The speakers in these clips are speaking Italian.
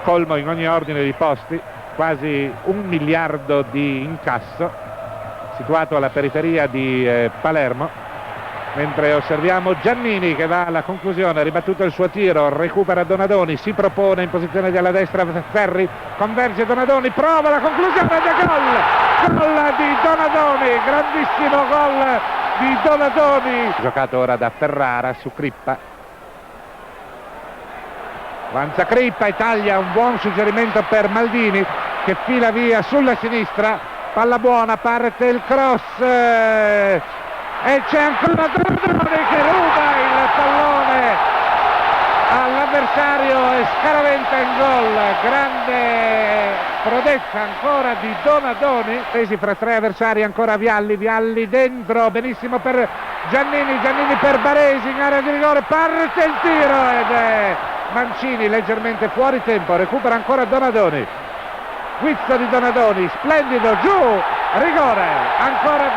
colmo in ogni ordine di posti, quasi 1 miliardo di incasso, situato alla periferia di Palermo, mentre osserviamo Giannini che va alla conclusione, ribattuto il suo tiro, recupera Donadoni, si propone in posizione della destra Ferri, converge Donadoni, prova la conclusione del gol di Donadoni, grandissimo gol di Donadoni, giocato ora da Ferrara su Crippa. Avanza Crippa e taglia, un buon suggerimento per Maldini che fila via sulla sinistra, palla buona, parte il cross e c'è ancora Donadoni che ruba il pallone all'avversario e scaraventa in gol. Grande prodezza ancora di Donadoni, presi fra 3 avversari, ancora Vialli dentro, benissimo per Giannini per Baresi in area di rigore, parte il tiro ed è Mancini leggermente fuori tempo, recupera ancora Donadoni, guizzo di Donadoni, splendido, giù, rigore, ancora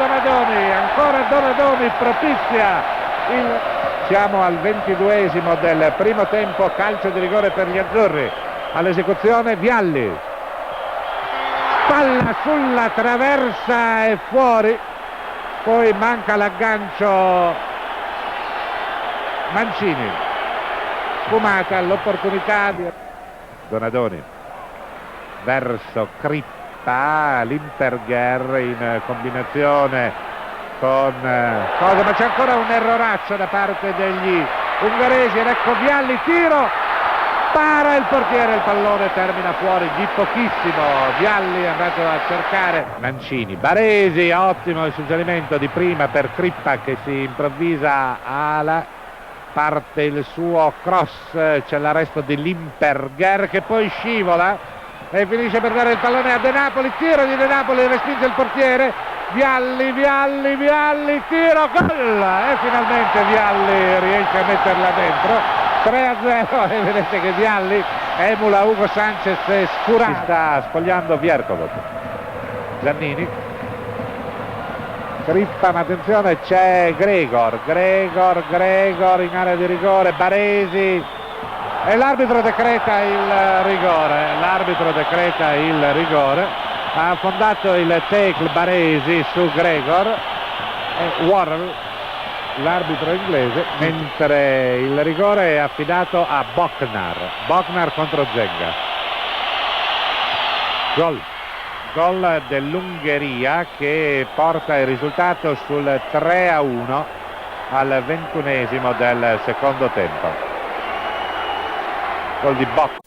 Donadoni propizia il... Siamo al 22esimo del primo tempo, calcio di rigore per gli azzurri, all'esecuzione Vialli, palla sulla traversa e fuori, poi manca l'aggancio Mancini, sfumata l'opportunità di Donadoni verso Crippa, l'Imperger in combinazione con cosa, ma c'è ancora un erroraccio da parte degli ungheresi ed ecco Vialli, tiro, para il portiere, il pallone termina fuori di pochissimo. Vialli è andato a cercare Mancini, Baresi, ottimo il suggerimento di prima per Crippa che si improvvisa ala, parte il suo cross, c'è l'arresto dell'Imperger che poi scivola e finisce per dare il pallone a De Napoli, tiro di De Napoli, respinge il portiere, Vialli, tiro, gol e finalmente Vialli riesce a metterla dentro, 3-0 e vedete che Vialli emula Ugo Sanchez e Scurati, sta spogliando Vierkovod. Giannini, Crippa, ma attenzione c'è Gregor in area di rigore, Baresi e l'arbitro decreta il rigore, ha affondato il tackle Baresi su Gregor e Worrell, l'arbitro inglese, mentre il rigore è affidato a Boknar contro Zenga. Gol dell'Ungheria che porta il risultato sul 3-1 al 21esimo del secondo tempo. Gol di Bok.